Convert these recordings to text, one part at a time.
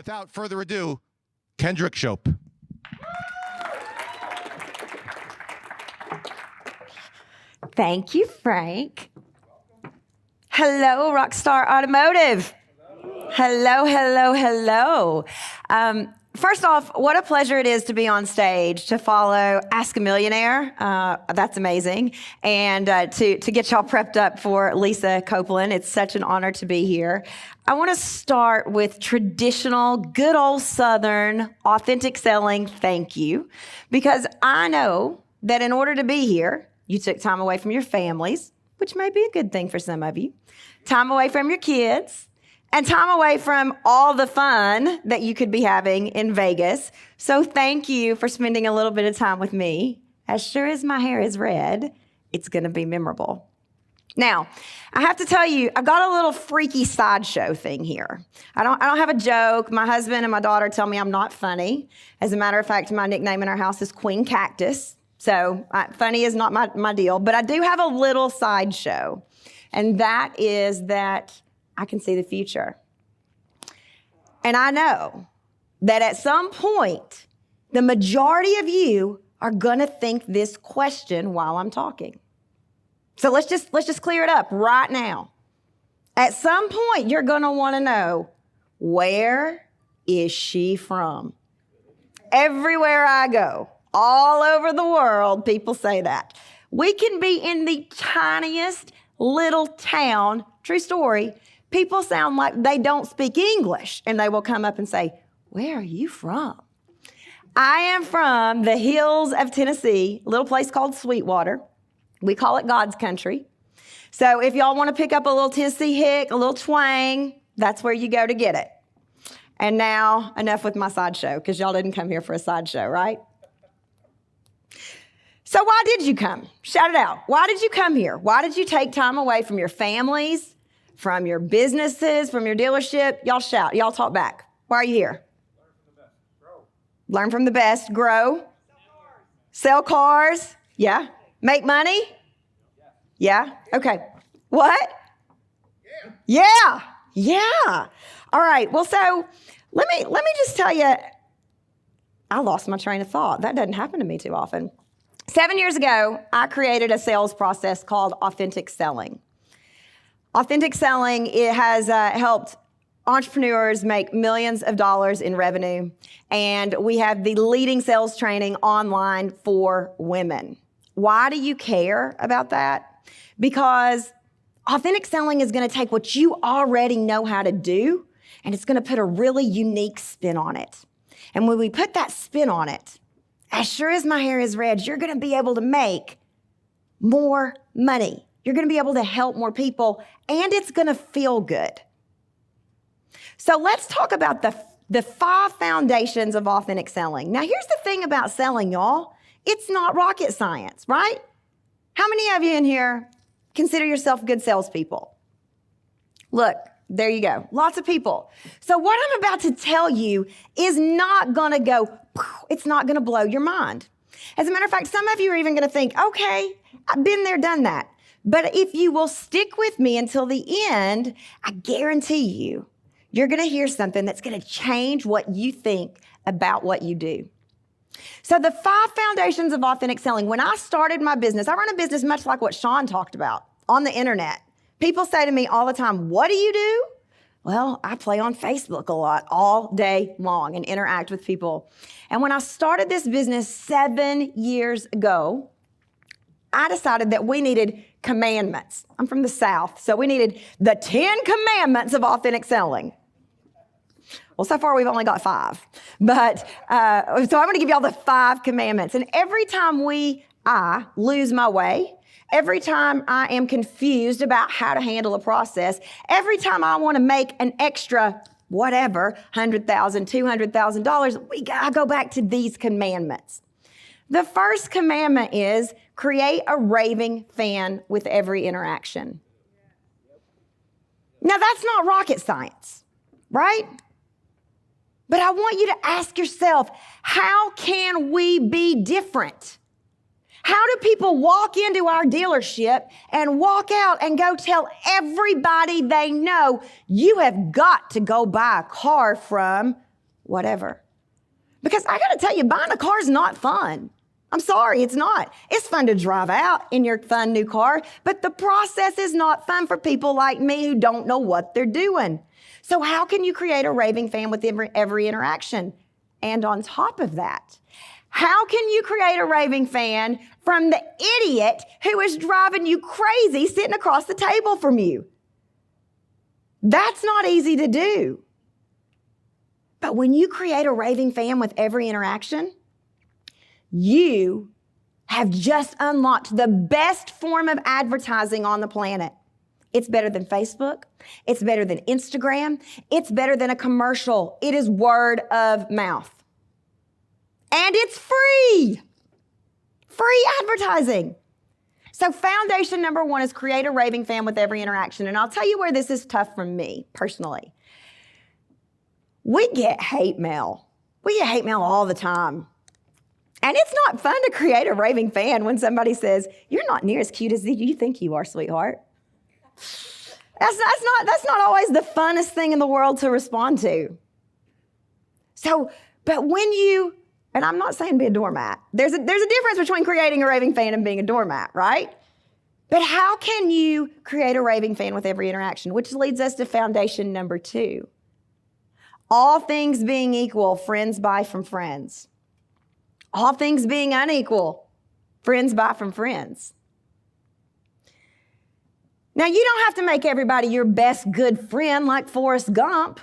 without further ado, Kendrick Shope. Thank you, Frank. Hello, Rockstar Automotive. Hello, hello, hello. First off, what a pleasure it is to be on stage, to follow Ask a Millionaire. That's amazing. And to get y'all prepped up for Lisa Copeland. It's such an honor to be here. I want to start with traditional, good old Southern, authentic selling thank you, because I know that in order to be here, you took time away from your families, which may be a good thing for some of you, time away from your kids, and time away from all the fun that you could be having in Vegas. So thank you for spending a little bit of time with me. As sure as my hair is red, it's going to be memorable. Now, I have to tell you, I've got a little freaky sideshow thing here. I don't have a joke. My husband and my daughter tell me I'm not funny. As a matter of fact, my nickname in our house is Queen Cactus. So funny is not my deal, but I do have a little sideshow. And that is that I can see the future. And I know that at some point, the majority of you are gonna think this question while I'm talking. So let's just clear it up right now. At some point, you're gonna wanna know, where is she from? Everywhere I go, all over the world, people say that. We can be in the tiniest little town, true story. People sound like they don't speak English, and they will come up and say, where are you from? I am from the hills of Tennessee, a little place called Sweetwater. We call it God's country. So if y'all want to pick up a little Tennessee hick, a little twang, that's where you go to get it. And now, enough with my sideshow, because y'all didn't come here for a sideshow, right? So why did you come? Shout it out. Why did you come here? Why did you take time away from your families, from your businesses, from your dealership? Y'all shout. Y'all talk back. Why are you here? Learn from the best. Grow. Sell cars. Yeah. Make money? Yeah. Okay. What? Yeah. Yeah. All right. Well, so let me just tell you, I lost my train of thought. That doesn't happen to me too often. 7 years ago, I created a sales process called authentic selling. Authentic selling, it has helped entrepreneurs make millions of dollars in revenue, and we have the leading sales training online for women. Why do you care about that? Because authentic selling is going to take what you already know how to do, and it's going to put a really unique spin on it. And when we put that spin on it, as sure as my hair is red, you're going to be able to make more money. You're going to be able to help more people, and it's going to feel good. So let's talk about the 5 foundations of authentic selling. Now, here's the thing about selling, y'all. It's not rocket science, right? How many of you in here consider yourself good salespeople? Look, there you go. Lots of people. So what I'm about to tell you is not going to go, it's not going to blow your mind. As a matter of fact, some of you are even going to think, okay, I've been there, done that. But if you will stick with me until the end, I guarantee you're going to hear something that's going to change what you think about what you do. So the 5 foundations of authentic selling. When I started my business, I run a business much like what Sean talked about on the internet. People say to me all the time, what do you do? Well, I play on Facebook a lot all day long and interact with people. And when I started this business 7 years ago, I decided that we needed commandments. I'm from the South, so we needed the 10 commandments of authentic selling. Well, so far we've only got 5. But, so I'm going to give y'all the 5 commandments. And every time I lose my way, every time I am confused about how to handle a process, every time I want to make an extra whatever, $100,000, $200,000, I go back to these commandments. The first commandment is create a raving fan with every interaction. Now, that's not rocket science, right? But I want you to ask yourself, how can we be different? How do people walk into our dealership and walk out and go tell everybody they know, you have got to go buy a car from whatever. Because I got to tell you, buying a car is not fun. I'm sorry, it's not. It's fun to drive out in your fun new car, but the process is not fun for people like me who don't know what they're doing. So how can you create a raving fan with every interaction? And on top of that, how can you create a raving fan from the idiot who is driving you crazy sitting across the table from you? That's not easy to do. But when you create a raving fan with every interaction, you have just unlocked the best form of advertising on the planet. It's better than Facebook. It's better than Instagram. It's better than a commercial. It is word of mouth. And it's free. Free advertising. So foundation number one is create a raving fan with every interaction. And I'll tell you where this is tough for me personally. We get hate mail. We get hate mail all the time. And it's not fun to create a raving fan when somebody says, "You're not near as cute as you think you are, sweetheart." That's not always the funnest thing in the world to respond to. So, but when you, and I'm not saying be a doormat. There's a difference between creating a raving fan and being a doormat, right? But how can you create a raving fan with every interaction? Which leads us to foundation number two. All things being equal, friends buy from friends. All things being unequal, friends buy from friends. Now, you don't have to make everybody your best good friend like Forrest Gump.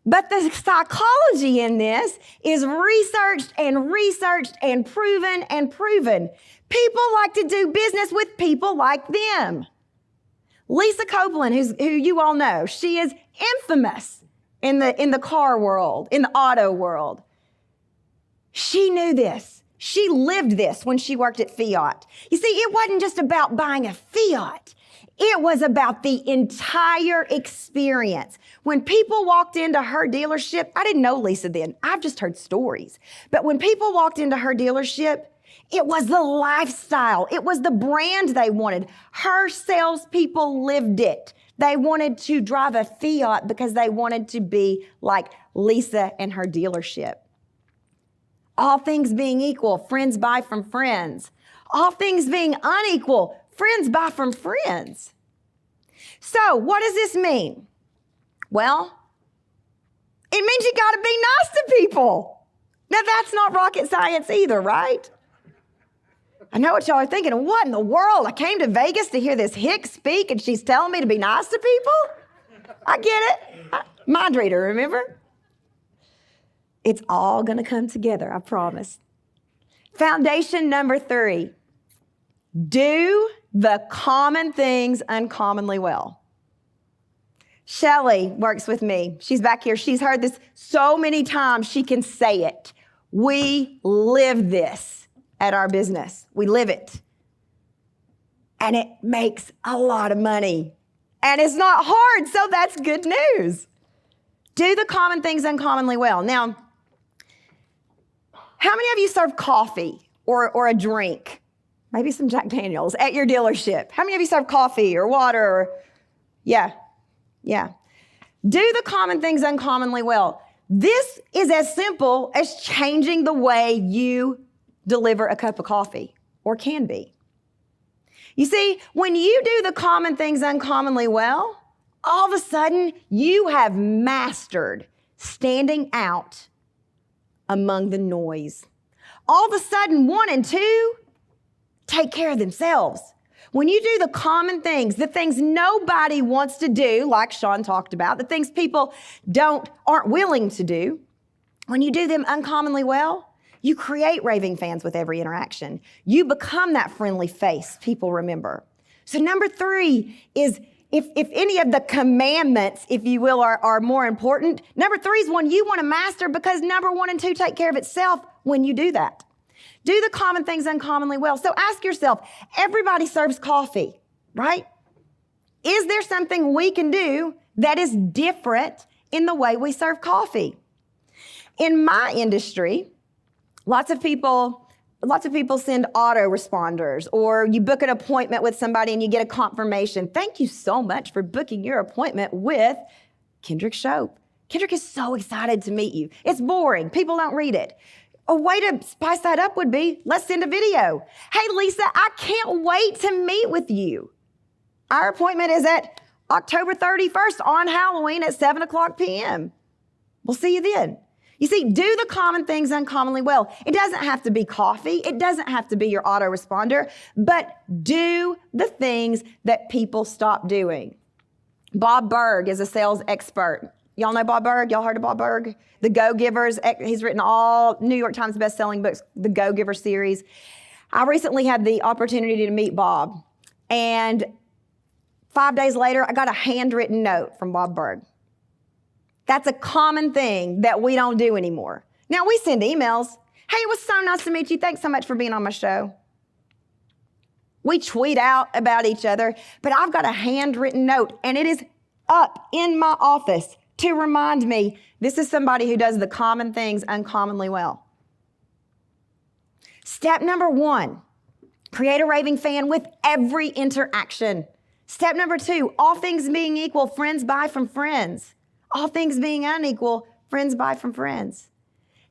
But the psychology in this is researched and proven. People like to do business with people like them. Lisa Copeland, who you all know, she is infamous in the car world, in the auto world. She knew this. She lived this when she worked at Fiat. You see, it wasn't just about buying a Fiat. It was about the entire experience. When people walked into her dealership, I didn't know Lisa then. I've just heard stories. But when people walked into her dealership, it was the lifestyle. It was the brand they wanted. Her salespeople lived it. They wanted to drive a Fiat because they wanted to be like Lisa and her dealership. All things being equal, friends buy from friends. All things being unequal, friends buy from friends. So what does this mean? Well, it means you got to be nice to people. Now that's not rocket science either, right? I know what y'all are thinking. What in the world? I came to Vegas to hear this hick speak and she's telling me to be nice to people? I get it. Mind reader, remember? It's all going to come together, I promise. Foundation number 3, do the common things uncommonly well. Shelly works with me. She's back here. She's heard this so many times she can say it. We live this at our business. We live it. And it makes a lot of money. And it's not hard, so that's good news. Do the common things uncommonly well. Now, how many of you serve coffee or a drink? Maybe some Jack Daniels at your dealership. How many of you serve coffee or water? Yeah. Do the common things uncommonly well. This is as simple as changing the way you deliver a cup of coffee, or can be. You see, when you do the common things uncommonly well, all of a sudden you have mastered standing out among the noise. All of a sudden, 1 and 2 take care of themselves. When you do the common things, the things nobody wants to do, like Sean talked about, the things people aren't willing to do, when you do them uncommonly well, you create raving fans with every interaction. You become that friendly face people remember. So number 3 is, if any of the commandments, if you will, are more important, number 3 is one you want to master, because number 1 and 2 take care of itself when you do that. Do the common things uncommonly well. So ask yourself, everybody serves coffee, right? Is there something we can do that is different in the way we serve coffee? In my industry, lots of people send autoresponders, or you book an appointment with somebody and you get a confirmation. Thank you so much for booking your appointment with Kendrick Shope. Kendrick is so excited to meet you. It's boring. People don't read it. A way to spice that up would be, let's send a video. Hey, Lisa, I can't wait to meet with you. Our appointment is at October 31st on Halloween at 7 o'clock p.m. We'll see you then. You see, do the common things uncommonly well. It doesn't have to be coffee. It doesn't have to be your autoresponder, but do the things that people stop doing. Bob Berg is a sales expert. Y'all know Bob Berg? Y'all heard of Bob Berg? The Go-Givers. He's written all New York Times best-selling books, the Go-Giver series. I recently had the opportunity to meet Bob, and 5 days later, I got a handwritten note from Bob Berg. That's a common thing that we don't do anymore. Now, we send emails. Hey, it was so nice to meet you. Thanks so much for being on my show. We tweet out about each other, but I've got a handwritten note, and it is up in my office to remind me this is somebody who does the common things uncommonly well. Step number 1, create a raving fan with every interaction. Step number 2, all things being equal, friends buy from friends. All things being unequal, friends buy from friends.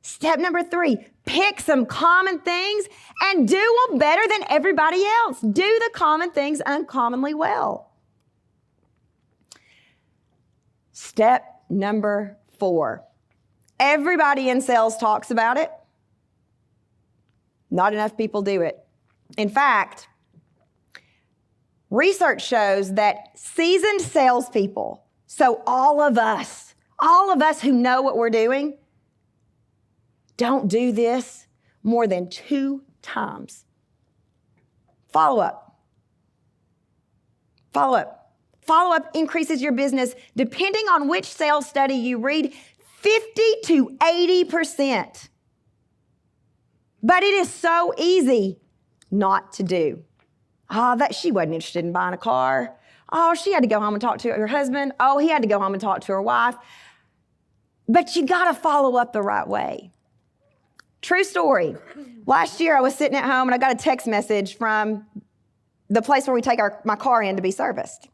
Step number 3, pick some common things and do them better than everybody else. Do the common things uncommonly well. Step number 4, everybody in sales talks about it. Not enough people do it. In fact, research shows that seasoned salespeople, so all of us who know what we're doing, don't do this more than 2 times. Follow up. Follow up. Follow up increases your business, depending on which sales study you read, 50 to 80%. But it is so easy not to do. That she wasn't interested in buying a car. Oh, she had to go home and talk to her husband. Oh, he had to go home and talk to her wife. But you got to follow up the right way. True story. Last year, I was sitting at home and I got a text message from the place where we take my car in to be serviced.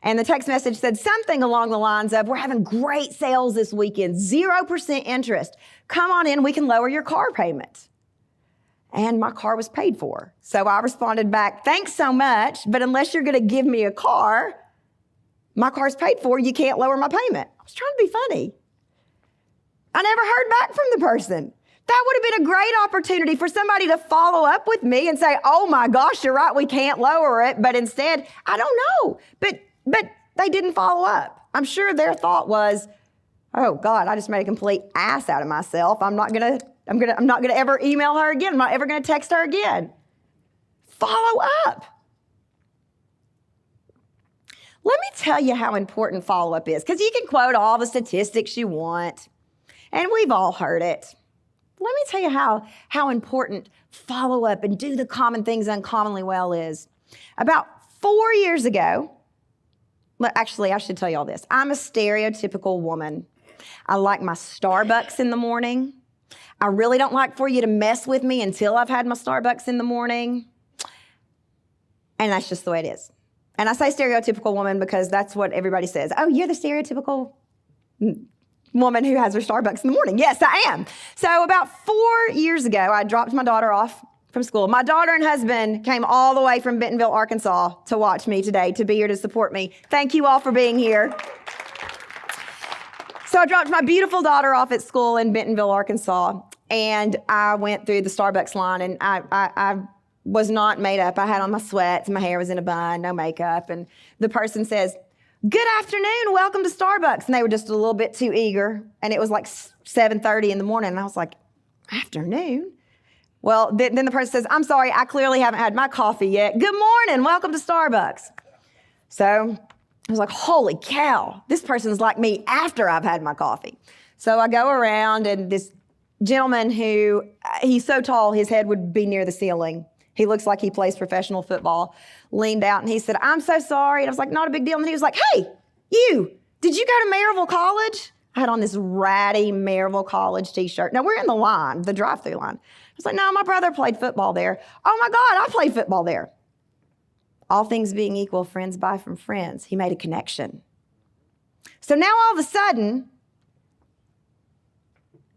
And the text message said something along the lines of, we're having great sales this weekend, 0% interest. Come on in, we can lower your car payment. And my car was paid for. So I responded back, thanks so much, but unless you're gonna give me a car, my car's paid for, you can't lower my payment. I was trying to be funny. I never heard back from the person. That would have been a great opportunity for somebody to follow up with me and say, oh my gosh, you're right, we can't lower it. But instead, I don't know. But they didn't follow up. I'm sure their thought was, oh God, I just made a complete ass out of myself. I'm not gonna ever email her again. I'm not ever gonna text her again. Follow up. Let me tell you how important follow-up is, because you can quote all the statistics you want, and we've all heard it. Let me tell you how important follow-up and do the common things uncommonly well is. About 4 years ago, actually, I should tell you all this. I'm a stereotypical woman. I like my Starbucks in the morning. I really don't like for you to mess with me until I've had my Starbucks in the morning. And that's just the way it is. And I say stereotypical woman because that's what everybody says. Oh, you're the stereotypical woman who has her Starbucks in the morning. Yes, I am. So about 4 years ago, I dropped my daughter off from school. My daughter and husband came all the way from Bentonville, Arkansas to watch me today, to be here to support me. Thank you all for being here. So I dropped my beautiful daughter off at school in Bentonville, Arkansas, and I went through the Starbucks line, and I was not made up. I had on my sweats, my hair was in a bun, no makeup, and the person says, good afternoon, welcome to Starbucks. And they were just a little bit too eager, and it was like 7:30 in the morning, and I was like, afternoon? Well, then the person says, I'm sorry, I clearly haven't had my coffee yet. Good morning, welcome to Starbucks. So I was like, holy cow, this person's like me after I've had my coffee. So I go around, and this gentleman who, he's so tall, his head would be near the ceiling. He looks like he plays professional football, leaned out and he said, I'm so sorry. And I was like, not a big deal. And he was like, hey, did you go to Maryville College? I had on this ratty Maryville College t-shirt. Now we're in the line, the drive-through line. I was like, no, my brother played football there. Oh my God, I played football there. All things being equal, friends buy from friends. He made a connection. So now all of a sudden,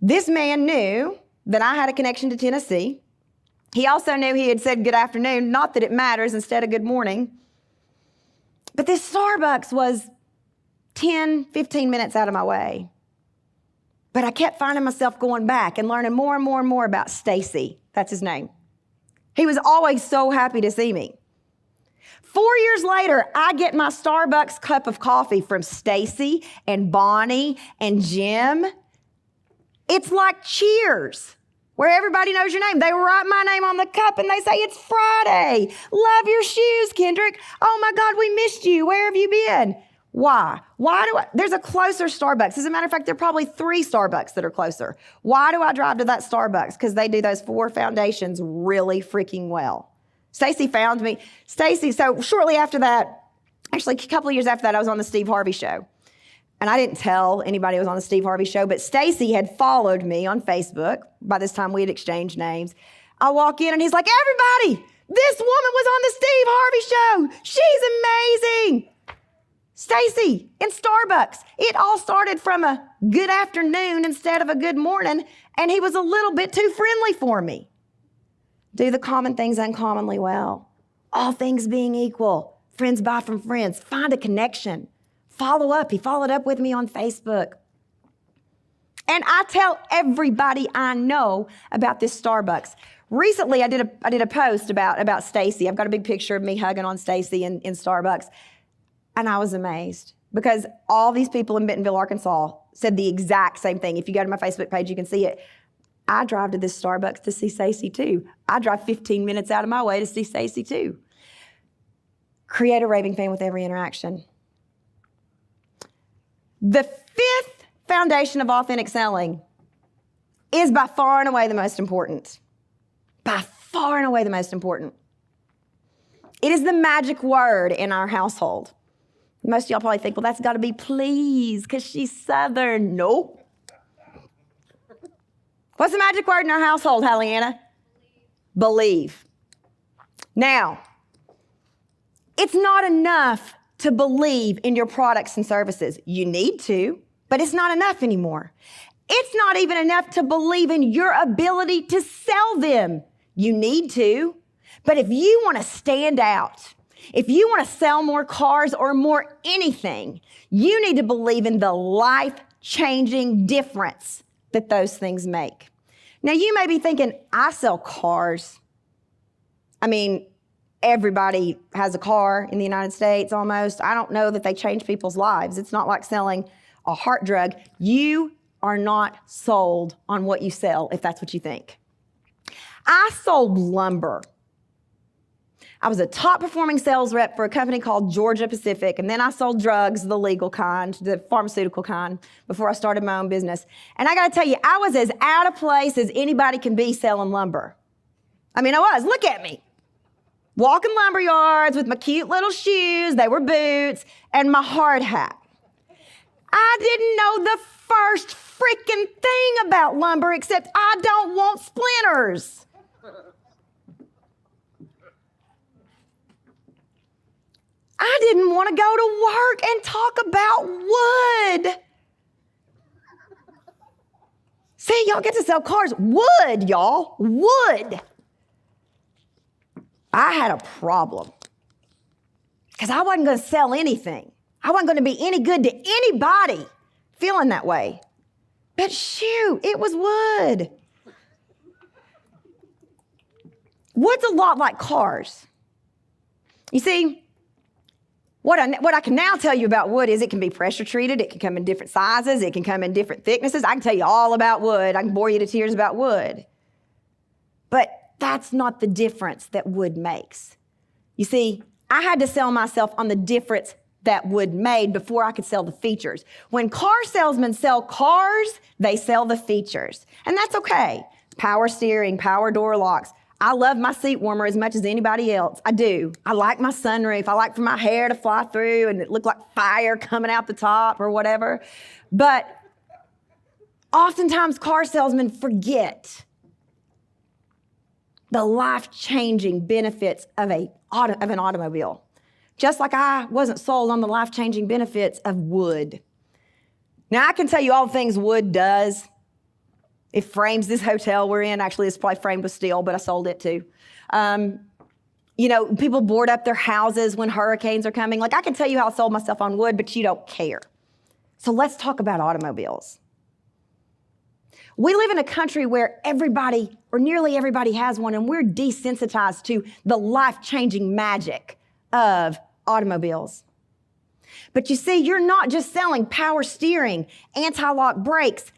This man knew that I had a connection to Tennessee. He also knew he had said good afternoon, not that it matters, instead of good morning. But this Starbucks was 10, 15 minutes out of my way. But I kept finding myself going back and learning more and more and more about Stacy. That's his name. He was always so happy to see me. 4 years later, I get my Starbucks cup of coffee from Stacy and Bonnie and Jim. It's like Cheers, where everybody knows your name. They write my name on the cup and they say, it's Friday. Love your shoes, Kendrick. Oh my God, we missed you. Where have you been? Why? There's a closer Starbucks. As a matter of fact, there are probably 3 Starbucks that are closer. Why do I drive to that Starbucks? Because they do those 4 foundations really freaking well. Stacy found me. So shortly after that, actually a couple of years after that, I was on the Steve Harvey show. And I didn't tell anybody I was on the Steve Harvey show, but Stacy had followed me on Facebook. By this time, we had exchanged names. I walk in and he's like, everybody, this woman was on the Steve Harvey show. She's amazing. Stacy in Starbucks. It all started from a good afternoon instead of a good morning, and he was a little bit too friendly for me. Do the common things uncommonly well. All things being equal. Friends buy from friends. Find a connection. Follow up. He followed up with me on Facebook. And I tell everybody I know about this Starbucks. Recently, I did a post about Stacy. I've got a big picture of me hugging on Stacy in Starbucks. And I was amazed because all these people in Bentonville, Arkansas said the exact same thing. If you go to my Facebook page, you can see it. I drive to this Starbucks to see Stacy too. I drive 15 minutes out of my way to see Stacy too. Create a raving fan with every interaction. The 5th foundation of authentic selling is by far and away the most important. By far and away the most important. It is the magic word in our household. Most of y'all probably think, well, that's got to be please, because she's Southern. Nope. What's the magic word in our household, Hallianna? Believe. Now, it's not enough to believe in your products and services. You need to, but it's not enough anymore. It's not even enough to believe in your ability to sell them. You need to, but if you want to stand out, if you want to sell more cars or more anything, you need to believe in the life-changing difference that those things make. Now, you may be thinking, I sell cars. I mean, everybody has a car in the United States almost. I don't know that they change people's lives. It's not like selling a heart drug. You are not sold on what you sell if that's what you think. I sold lumber. I was a top performing sales rep for a company called Georgia Pacific, and then I sold drugs, the legal kind, the pharmaceutical kind, before I started my own business. And I gotta tell you, I was as out of place as anybody can be selling lumber. I mean, I was, look at me. Walking lumber yards with my cute little shoes, they were boots, and my hard hat. I didn't know the first freaking thing about lumber except I don't want splinters. I didn't want to go to work and talk about wood. See, y'all get to sell cars. Wood, y'all. Wood. I had a problem because I wasn't going to sell anything. I wasn't going to be any good to anybody feeling that way. But shoot, it was wood. Wood's a lot like cars. You see, what I can now tell you about wood is it can be pressure treated. It can come in different sizes. It can come in different thicknesses. I can tell you all about wood. I can bore you to tears about wood. But that's not the difference that wood makes. You see, I had to sell myself on the difference that wood made before I could sell the features. When car salesmen sell cars, they sell the features. And that's okay. Power steering, power door locks. I love my seat warmer as much as anybody else. I do. I like my sunroof. I like for my hair to fly through and it look like fire coming out the top or whatever. But oftentimes car salesmen forget the life-changing benefits of an automobile. Just like I wasn't sold on the life-changing benefits of wood. Now, I can tell you all the things wood does. It frames this hotel we're in. Actually, it's probably framed with steel, but I sold it too. People board up their houses when hurricanes are coming. Like, I can tell you how I sold myself on wood, but you don't care. So let's talk about automobiles. We live in a country where everybody, or nearly everybody, has one, and we're desensitized to the life-changing magic of automobiles. But you see, you're not just selling power steering, anti-lock brakes,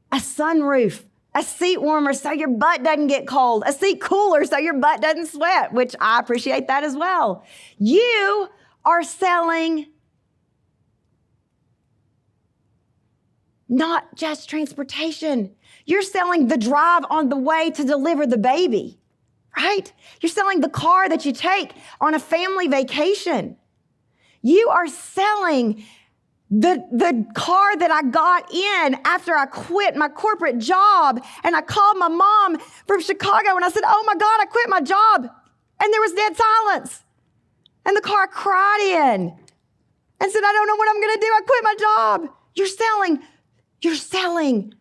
a sunroof, a seat warmer so your butt doesn't get cold, a seat cooler so your butt doesn't sweat, which I appreciate that as well. You are selling not just transportation. You're selling the drive on the way to deliver the baby, right? You're selling the car that you take on a family vacation. You are selling the car that I got in after I quit my corporate job, and I called my mom from Chicago and I said, oh my God, I quit my job. And there was dead silence. And the car cried in and said, I don't know what I'm gonna do. I quit my job. You're selling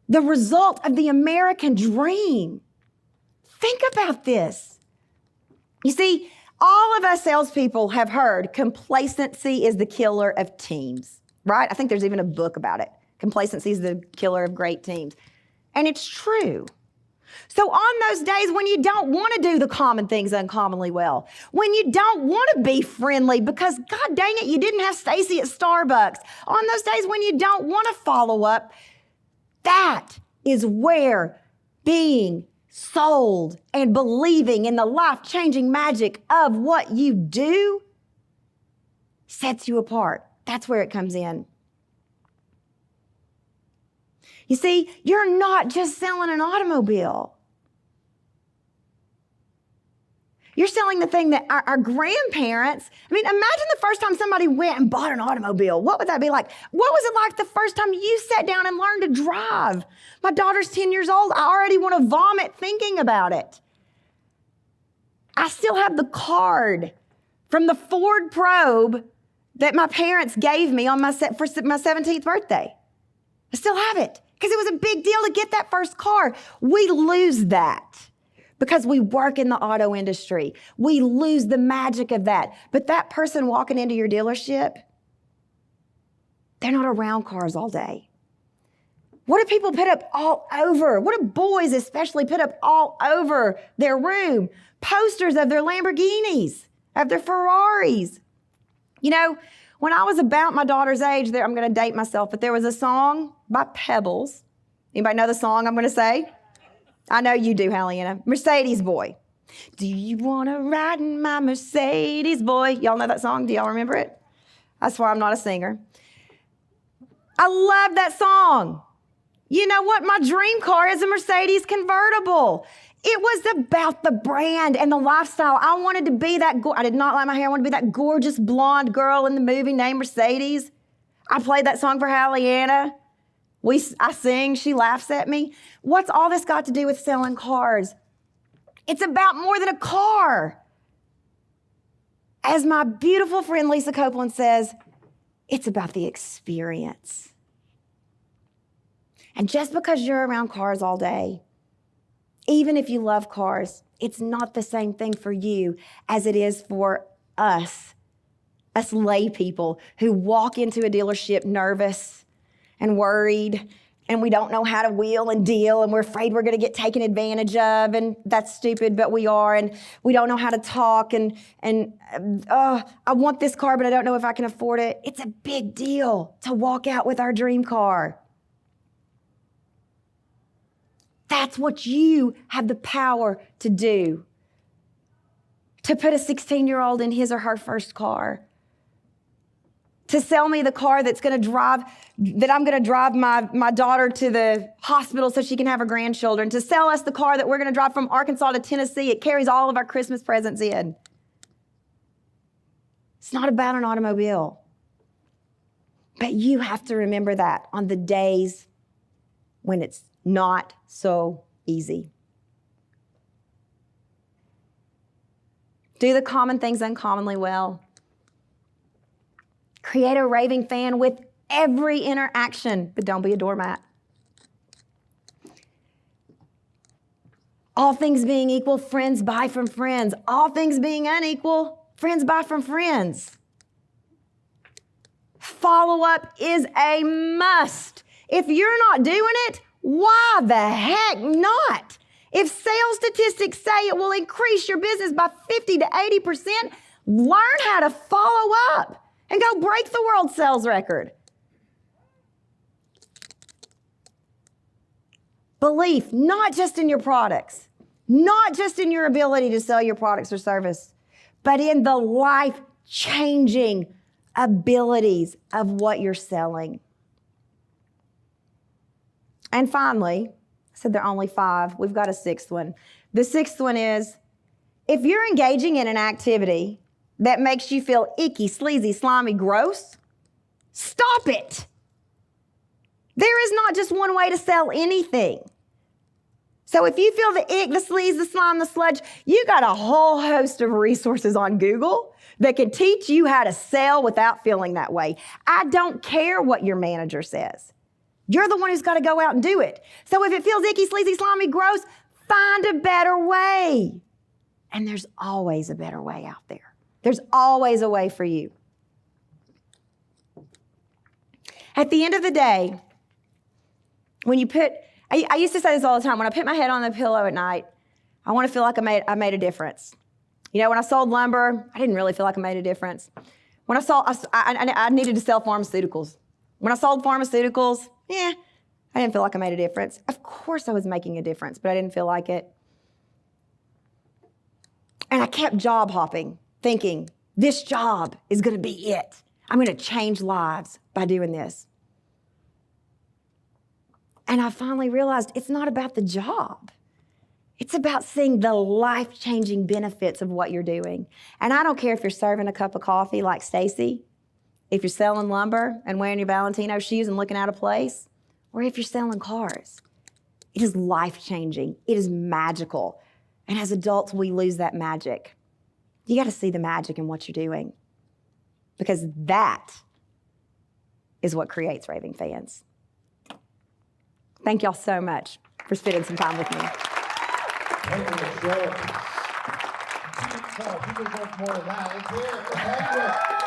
the result of the American dream. Think about this. You see, all of us salespeople have heard complacency is the killer of teams, right? I think there's even a book about it. Complacency is the killer of great teams. And it's true. So on those days when you don't want to do the common things uncommonly well, when you don't want to be friendly because, God dang it, you didn't have Stacy at Starbucks, on those days when you don't want to follow up, that is where being sold and believing in the life-changing magic of what you do sets you apart. That's where it comes in. You see, you're not just selling an automobile. You're selling the thing that our grandparents, imagine the first time somebody went and bought an automobile. What would that be like? What was it like the first time you sat down and learned to drive? My daughter's 10 years old. I already want to vomit thinking about it. I still have the card from the Ford Probe that my parents gave me on my 17th birthday. I still have it because it was a big deal to get that first car. We lose that because we work in the auto industry. We lose the magic of that. But that person walking into your dealership, they're not around cars all day. What do people put up all over? What do boys especially put up all over their room? Posters of their Lamborghinis, of their Ferraris. When I was about my daughter's age, I'm going to date myself, but there was a song by Pebbles. Anybody know the song I'm going to say? I know you do, Halliana. Mercedes Boy. Do you want to ride in my Mercedes Boy? Y'all know that song? Do y'all remember it? I swear I'm not a singer. I love that song. You know what? My dream car is a Mercedes convertible. It was about the brand and the lifestyle. I wanted to be that, I did not like my hair. I wanted to be that gorgeous blonde girl in the movie named Mercedes. I played that song for Halliana. I sing, she laughs at me. What's all this got to do with selling cars? It's about more than a car. As my beautiful friend Lisa Copeland says, it's about the experience. And just because you're around cars all day, even if you love cars, it's not the same thing for you as it is for us lay people who walk into a dealership nervous and worried, and we don't know how to wheel and deal, and we're afraid we're going to get taken advantage of, and that's stupid, but we are, and we don't know how to talk, and I want this car, but I don't know if I can afford it. It's a big deal to walk out with our dream car. That's what you have the power to do. To put a 16-year-old in his or her first car. To sell me the car that I'm going to drive my daughter to the hospital so she can have her grandchildren. To sell us the car that we're going to drive from Arkansas to Tennessee. It carries all of our Christmas presents in. It's not about an automobile. But you have to remember that on the days when it's not so easy. Do the common things uncommonly well. Create a raving fan with every interaction, but don't be a doormat. All things being equal, friends buy from friends. All things being unequal, friends buy from friends. Follow-up is a must. If you're not doing it, why the heck not? If sales statistics say it will increase your business by 50 to 80%, learn how to follow up and go break the world sales record. Belief, not just in your products, not just in your ability to sell your products or service, but in the life-changing abilities of what you're selling. And finally, I said there are only 5. We've got a 6th one. The 6th one is, if you're engaging in an activity that makes you feel icky, sleazy, slimy, gross, stop it. There is not just one way to sell anything. So if you feel the ick, the sleaze, the slime, the sludge, you got a whole host of resources on Google that can teach you how to sell without feeling that way. I don't care what your manager says. You're the one who's got to go out and do it. So if it feels icky, sleazy, slimy, gross, find a better way. And there's always a better way out there. There's always a way for you. At the end of the day, when you put, I used to say this all the time, when I put my head on the pillow at night, I want to feel like I made a difference. You know, when I sold lumber, I didn't really feel like I made a difference. When I needed to sell pharmaceuticals. When I sold pharmaceuticals, I didn't feel like I made a difference. Of course I was making a difference, but I didn't feel like it. And I kept job hopping, thinking, this job is going to be it. I'm going to change lives by doing this. And I finally realized it's not about the job. It's about seeing the life-changing benefits of what you're doing. And I don't care if you're serving a cup of coffee like Stacy, if you're selling lumber and wearing your Valentino shoes and looking out of place, or if you're selling cars. It is life-changing. It is magical. And as adults, we lose that magic. You got to see the magic in what you're doing, because that is what creates raving fans. Thank y'all so much for spending some time with me. Thank you, Joe. People want more of that. Let's hear it.